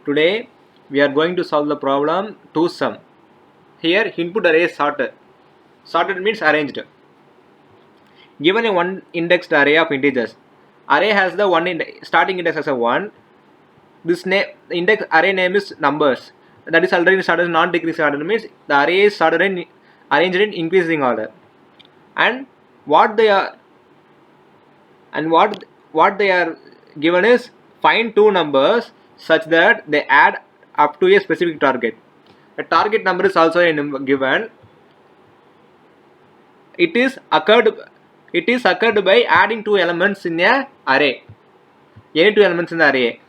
Today we are going to solve the problem 2 sum. Here input array is sorted. Sorted means arranged. Given a one indexed array of integers. Array has the starting index as a 1. This index array name is numbers. That is already started in non-decreasing order, means the array is arranged in increasing order. And what they are given is find two numbers such that they add up to a specific target. A target number is also given. It is occurred by adding two elements in a array. Any two elements in the array.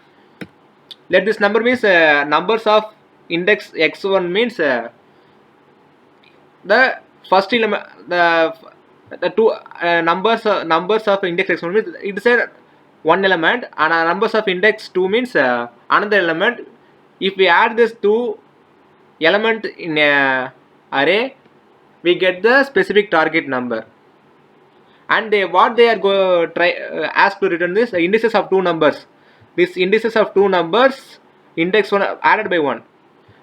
Let this number means numbers of index x1 means the first element, the two numbers of index x1 means it is a one element, and numbers of index 2 means another element. If we add this two element in a array, we get the specific target number. And what they are asked to return this indices of two numbers. This indices of two numbers, index 1 added by 1,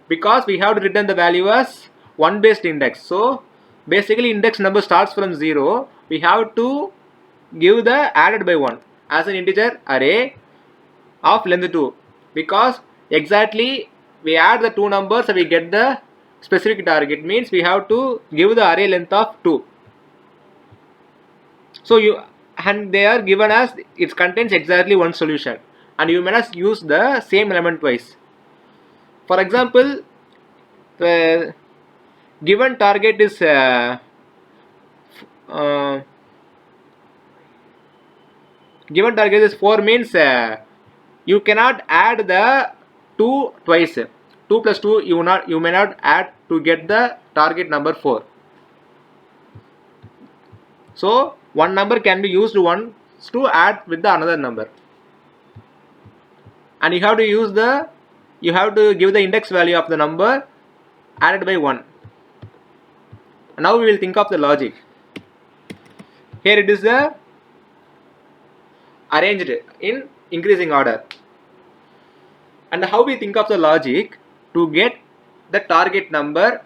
because we have to return the value as 1 based index. So basically index number starts from 0. We have to give the added by 1 as an integer array of length 2, because exactly we add the two numbers and we get the specific target, means we have to give the array length of 2. So they are given as it contains exactly one solution, and you must use the same element twice. For example, the given target is given target is 4, means you cannot add the 2 twice. 2 plus 2 you may not add to get the target number 4. So one number can be used once to add with the another number, and you have to give the index value of the number added by 1. Now we will think of the logic. Here it is arranged in increasing order. And how we think of the logic to get the target number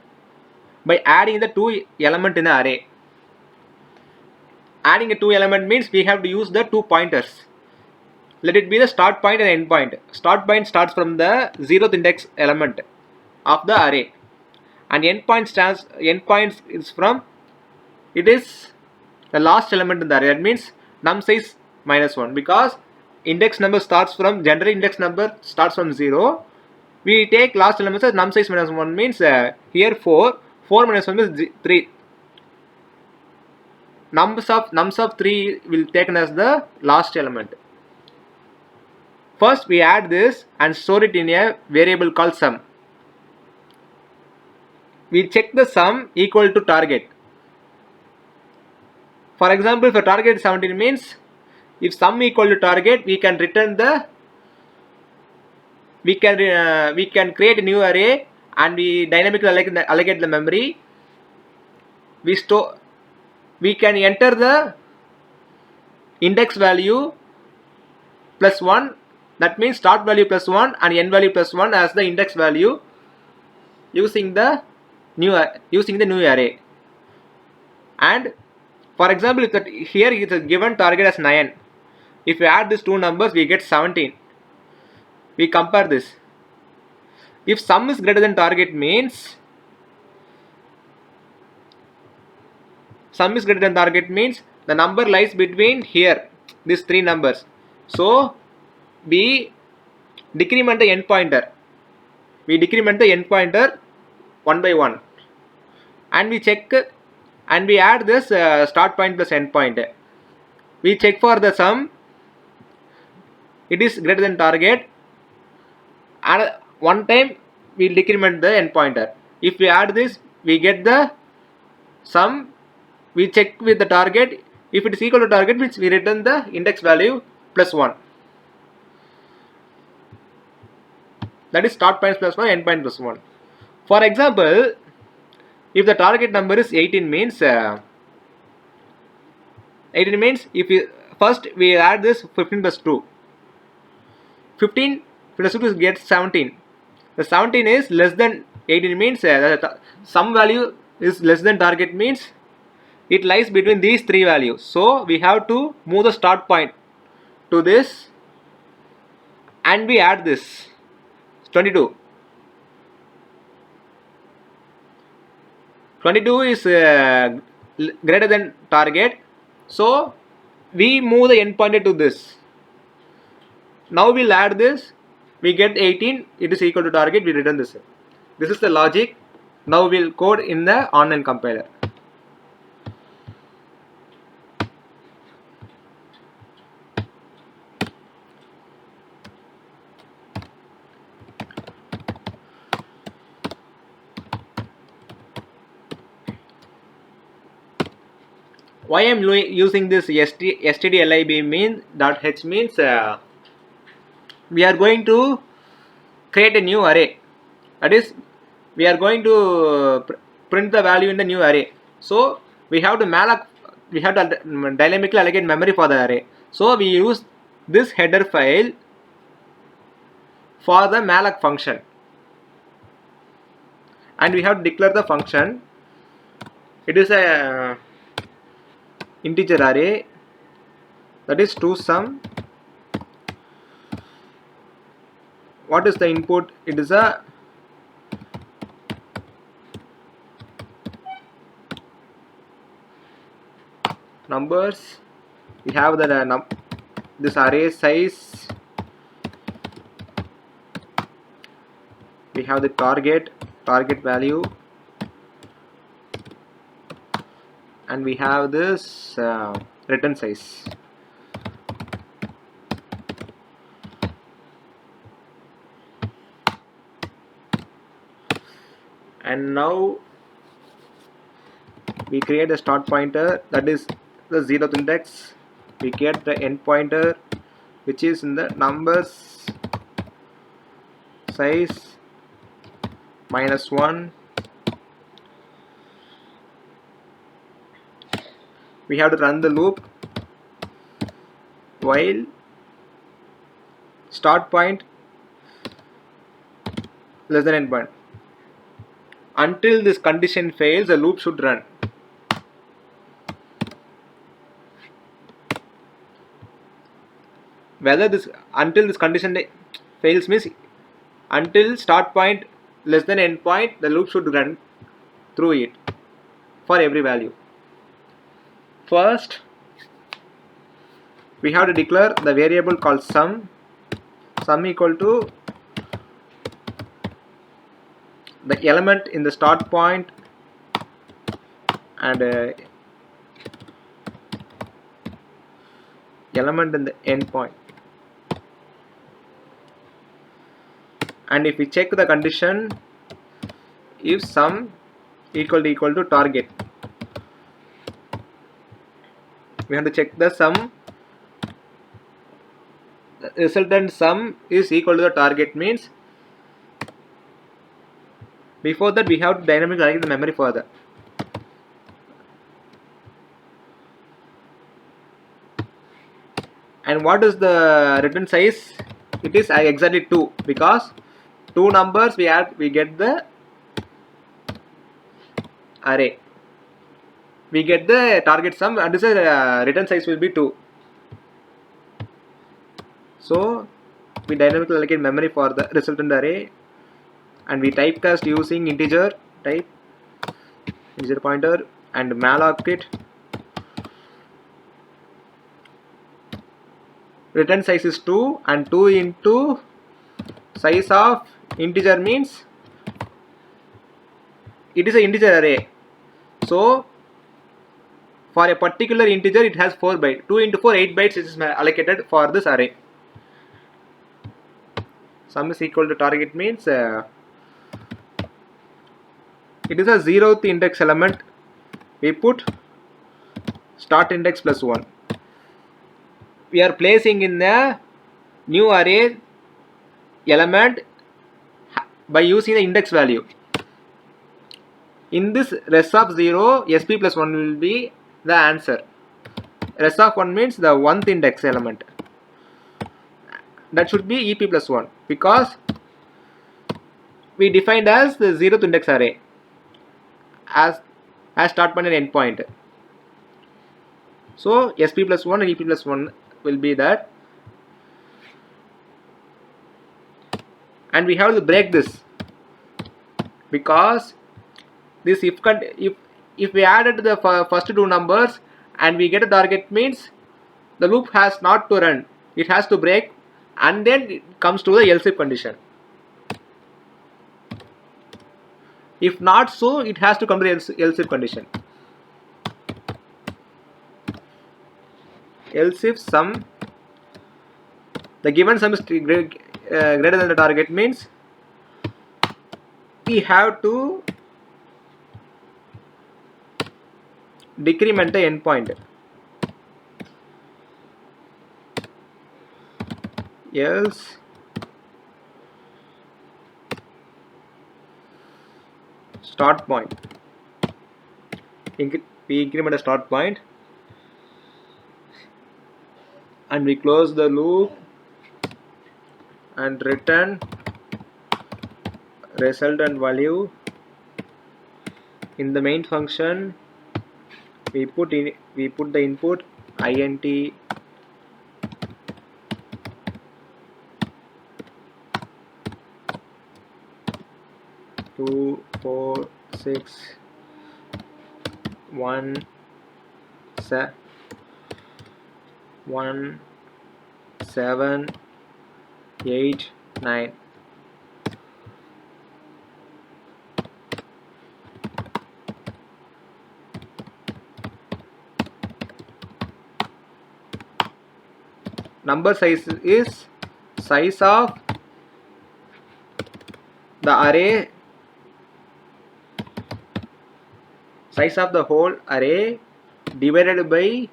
by adding the two element in the array. Adding a two element means we have to use the two pointers. Let it be the start point and end point. Start point starts from the 0th index element of the array, and end point is from it is the last element in the array. That means num size minus 1, because index number starts from general index number starts from 0. We take last element as num size minus 1, means here 4 minus 1 is 3. Nums of 3 will taken as the last element. First we add this and store it in a variable called sum. We check the sum equal to target. For example, if a target is 17, means if sum equal to target, we can return the we can create a new array, and we dynamically allocate the memory. We can enter the index value plus 1, that means start value plus 1 and end value plus 1 as the index value using the new array. And for example, if here is a given target as 9, if we add these two numbers we get 17. We compare this. If sum is greater than target, means the number lies between here, these three numbers. So we decrement the end pointer. We decrement the end pointer 1 by 1, and we check and we add this start point plus end point. We check for the sum. It is greater than target, and one time we decrement the end pointer. If we add this, we get the sum. We check with the target. If it is equal to target, means we return the index value plus 1. That is start point plus 1, end point plus 1. For example, if the target number is 18, means if we first we add this 15 plus 2. 15 plus 2 gets 17. The 17 is less than 18 means some value is less than target means it lies between these three values. So we have to move the start point to this and we add this 22. 22 is greater than target, so we move the end pointer to this. Now we'll add this, we get 18, it is equal to target, we return this. This is the logic. Now we'll code in the online compiler. Why I am using this stdlib means .h means we are going to create a new array. That is, we are going to print the value in the new array. So we have to dynamically allocate memory for the array. So we use this header file for the malloc function, and we have to declare the function. It is a integer array, that is toSum. What is the input? It is a numbers. We have the this array size. We have the target value, and we have this return size. And now we create a start pointer, that is the 0th index. We get the end pointer, which is in the numbers size -1. We have to run the loop while start point less than end point. Until this condition fails, the loop should run. Whether this until this condition fails means until start point less than end point, the loop should run through it for every value. First, we have to declare the variable called sum equal to the element in the start point and element in the end point. And if we check the condition, if sum equal to target, we have to check the sum. The resultant sum is equal to the target means before that we have to dynamically allocate the memory further. And what is the return size? It is exactly 2, because 2 numbers we add, we get the array, we get the target sum, and this return size will be 2. So we dynamically allocate memory for the resultant array, and we typecast using integer type, integer pointer, and malloc it. Return size is 2, and 2 into size of integer means it is an integer array. So for a particular integer it has 4 bytes. 2 into 4, 8 bytes is allocated for this array. Sum is equal to target means it is a 0th index element. We put start index plus 1. We are placing in the new array element by using the index value. In this res of 0, sp plus 1 will be the answer. Res of 1 means the 1th index element. that should be EP plus 1 because we defined as the 0th index array as start point and end point. So SP plus 1 and EP plus 1 will be that, and we have to break this because this if we added the first two numbers and we get a target, means the loop has not to run, it has to break, and then it comes to the else if condition. If not so, it has to come to the else if condition. Else if sum, the given sum is greater than the target, means we have to decrement the endpoint. Else start point, we increment the start point and we close the loop and return resultant value. In the main function we put the input int 2 4 6 1 7 8 9. Number size is size of the array, size of the whole array divided by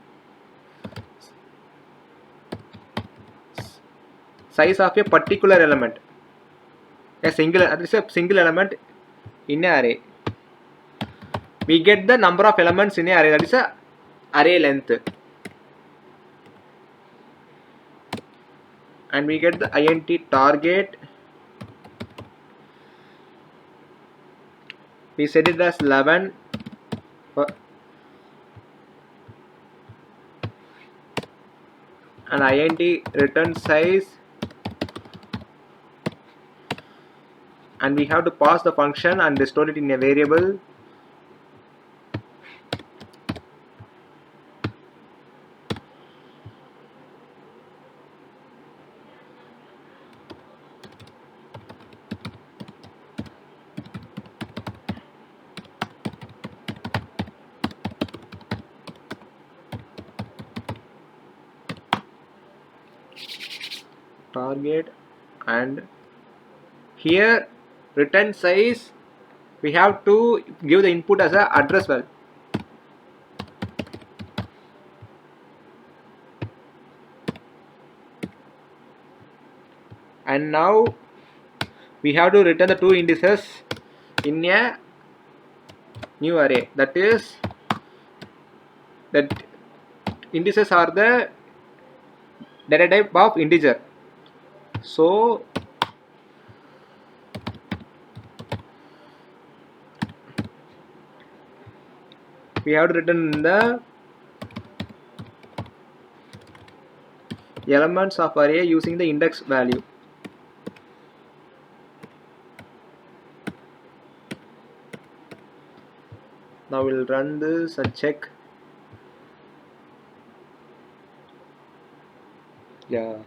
size of a particular element, a single element in an array. We get the number of elements in an array, that is a array length, and we get the int target. We set it as 11 and int return size, and we have to pass the function and store it in a variable. Target, and here return size we have to give the input as a address value. And now we have to return the two indices in a new array, that is that indices are the data type of integer. So we have to return the elements of array using the index value. Now we'll run this and check. Yeah.